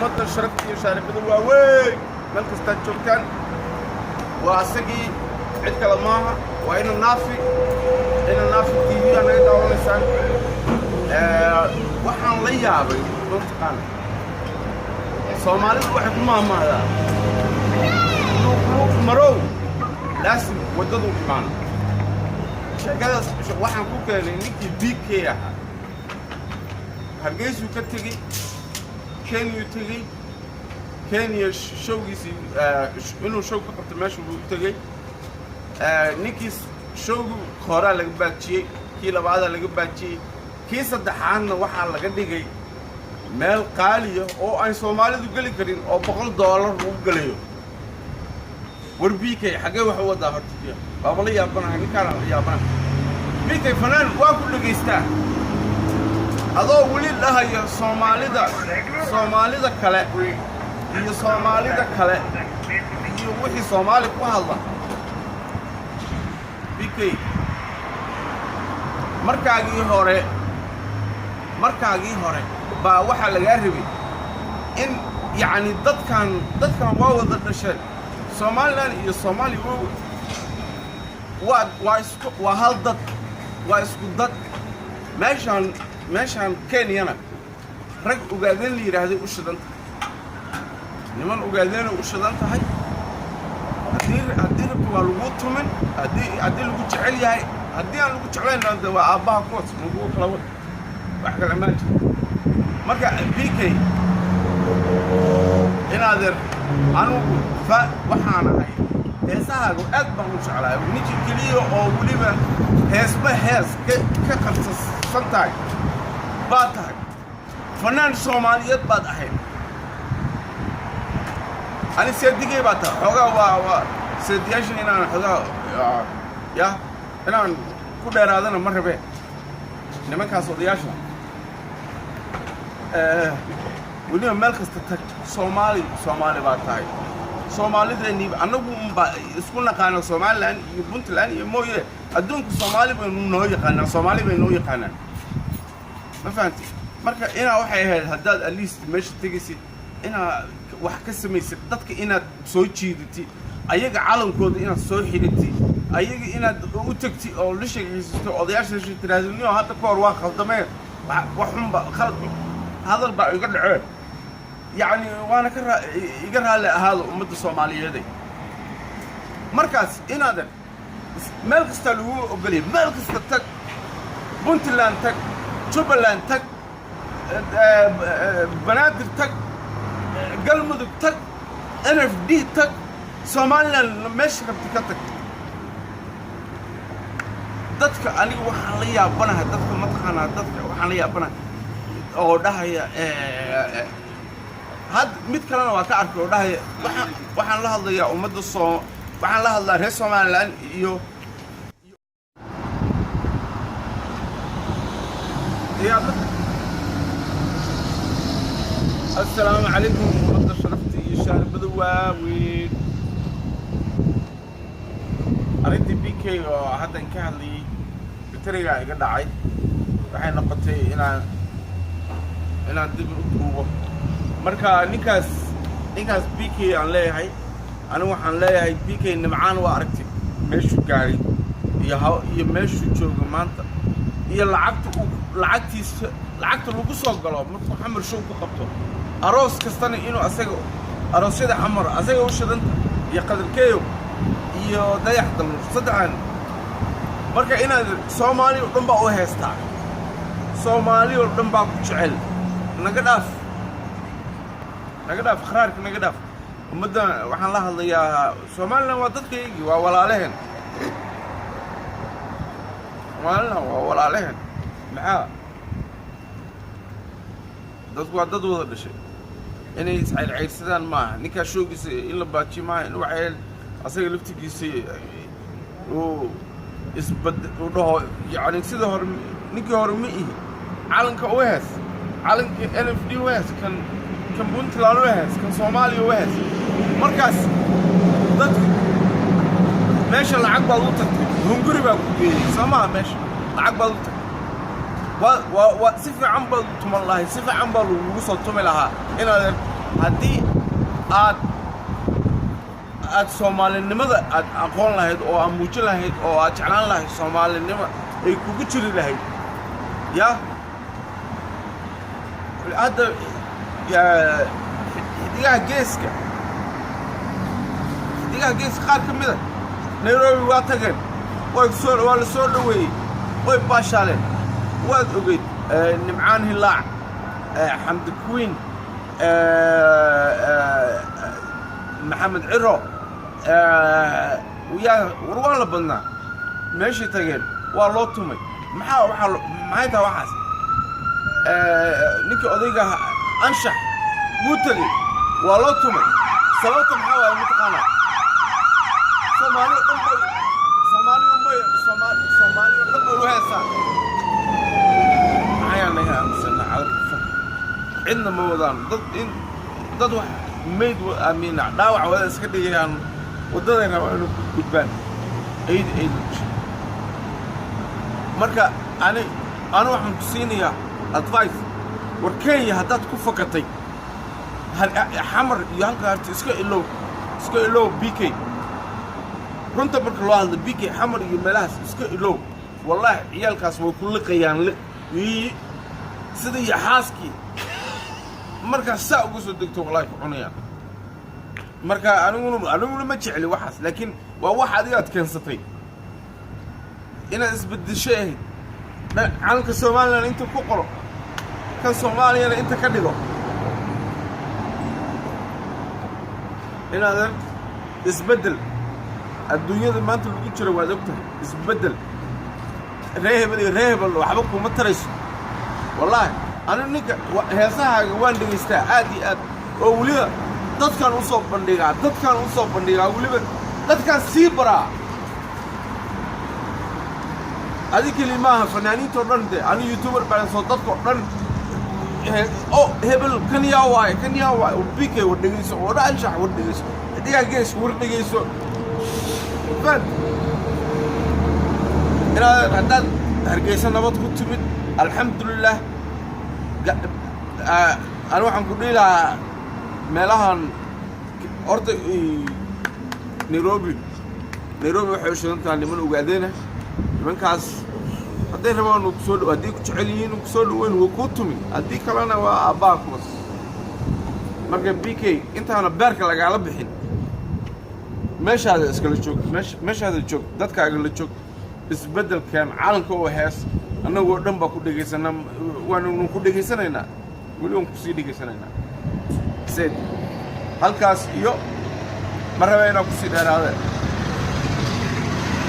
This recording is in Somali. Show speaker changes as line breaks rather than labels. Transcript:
ومدة شركتي شارب بدو وين ملك استنشق كان واسقي عندك لماها وين النافي إن النافي تي في أنا داون لسان وحن ليابي منطقة Soomaalidu waxay ku maamaadaa luuq marow laasim wadadu imaan shaqadaas waxaan ku keenay ninkii BK ahaa Hargeysa ka tagay Kenya showgiisii inuu show ka qabto meesha uu tagay ninkii showgu hore laga baajiyay kii labaad laga baajiyay kii saddexaadna waxaa laga dhigay meel qaaliya oo ay Soomaalidu gali karin oo $100 uu galayo warbiikay xagee wax wada hortiya baabala yaabana ninkaan yaabana biikay fanaan waa ku dhageystaa adoo wali dhahayo Soomaalida kale iyo wixii Soomaali ku hadla biikay markaagii hore baa waxa laga rabay in yani dadkan waa wada dhashay Soomaaliland iyo Soomaali waa hal dad waa isku dad meeshan Kenya rag ugaadeen la yiraahdo u shidan niman ugaadeen u shidan tahay haddii waa lagu tuman haddii lagu jecel yahay haddii aan lagu jeclayn waa aabbaha koos lagu kala wada wax kala ma jiro marka BK inaadir anugu waxaan ahay heesahaagu aad baan u jeclahay ninkii keliya oo weliba hees ka qarsan tahay baad tahay fanaan Soomaaliyeed baad ahayd ani seedigay baad tahay xoogaa waa seediyaashan inaan xoogaa inaan ku dheeraadana ma rabeen nimankaas odayaasha وليه ملك استتك Soomaali baa tahay Soomaalideeni anagu isku naqaan Soomaaliland iyo Puntland iyo mooye adduunka Soomaali bay noo yaqaanaan ma fahanti marka ina waxay ahayd haddaad at least meesha tagaysid ina wax ka samaysid dadka inaad soo jiidatid ayaga calankooda inaad soo xidhitid ayaga inaad u tagtid oo la sheegaysto odayaasha tiraahdo hadda ka hor waa khaldameen wax xunba khalad هذا البعض يقدر يعني وأنا يقرأ هذا أمة الصومالية مركز إن هذا ملك استلوه قليل ملك استتك بنتلاند تك شوبلاند تك بنادر تك قلمدك تك NFD تك Somaliland مشرب تكتك dadka aniga waxaan la yaabanahay dadka mataqaanaa dadka waxaan la yaabanahay oo dhahaya had mid kalena waa ka arkay oo dhahaya waxaan la hadlayaa ummadda waxaan la hadlaa reer Somaliland iyo السلام عليكم ummadda sharafta iyo shaarbada waaweyn arintii BK oo hadda ka hadlayay bitariga iga dhacay waxay noqotay inaan dib u duubo marka ninkaas BK aan leeyahay anigu waxaan leeyahay BK nimcaan waa aragtay meeshuu gaaray iyo meeshuu joogo maanta iyo lacagtiisa lagu soo galo markuu xamar show ku qabto aroos kastana inuu asaga aroosyada xamar asaga u shidanta iyo qadarkeeyo iyo dayax dalmo saddexan marka inaad Soomaali oo dhan baa u heestaa Soomaali oo dhan baa ku jecel naga dhaaf kharaarka naga dhaaf ummadda waxaan la hadlayaa Soomaaliland waa dadkaygi waa walaalehen maxaa dadku waa dad wada dhashay inay iscayrsadaan maaha ninkaa shoogiisa in la baajiyo maaha in waxay asaga laftigiisa uu dhaho yani sida hore ninkii hore ma ihi calanka u hees calanka NFD u hees kan Puntland u hees kan Soomaaliya u hees markaas dadku meesha lacag baad u tagtay hunguri baa ku geeyay samaha meesha lacag baad u tagtay waa si fiican baad tuman lahayd si fiican baa lagu soo tumi lahaa inaad haddii aad soomaalinimada aad aqoon lahayd oo aad muujin lahayd oo aad jeclaan lahayd soomaalinimo ay kugu jiri lahayd ya hadda xidigaha geeska qaar ka mida Nairobi waa tageen waa la soo dhaweeyey way baashaaleen waad ogeyd nimcaan hilaac xamdi queen maxamed ciro waa la badnaa meeshii tageen waa loo tumay maxay tahay waxaas ninkii odayga anshax buu tegey waa loo tumay sababta maxaa waaye mataqaanaa Soomaaliya dhan bay u heesaa maxaa naga aaminsanna calalka cidna ma wadaan dad wax mayd amiina dhaawac wada iska dhigayaan waddaday rabaan inay ku gudbaan ciid marka ani waxaan ku siinayaa advice war Kenya haddaad ku fakatay xamar iyo halka harti iska ilow BK runta marka loo hadlo BK xamar iyo meelahaas iska ilow wallahi ciyaalkaas way ku liqayaan sida iyo xaaskii marka saa ugu soo degto wallahi ku cunayaan marka aniguna ma jecli waxaas laakiin waa wax adiga aad keensatay inaad isbedeshay ahayd calanka Soomaaliland inta ku qoro kan Soomaaliyana inta ka dhigo inaadan isbedel adduunyada maanta lagu jiro waad ogtahay isbedel reehbal waxba kuma tarayso wallahi aniga ninka heesahaaga waan dhageystaa aad iyo aad oo weliba dadkan u soo bandhigaa weliba dadkan sii baraa adi kelimaaha fanaaniinta oo dhan de ani youtuber baan soo dadkoo dhan hebel kan yaa waaye oo BK war dhegeyso oo anshax war dhegeyso xidigaa gees war dhegeyso fad haddaad hargeysa nabad ku timid alxamdulilah ani waxaan ku dhihi lahaa meelahan horta Nairobi waxay u shidan tahay niman ogaadeena nimankaas hadday rabaan ku soo dhaw haddii ku jecel yihiin ku soo dhaweyn waa ku tumi haddii kalena waa abbaa kuwas marka BK intaana beerka lagaala bixin meeshaada iskala joog meeshaada joog dadkaaga la joog isbedelkan calanka oo hees annagoo dhan baa ku dhegeysanaa waanu ku dhegeysanaynaa weli waan ku sii dhegeysanaynaa halkaas iyo ma raba inaan ku sii dheeraadeen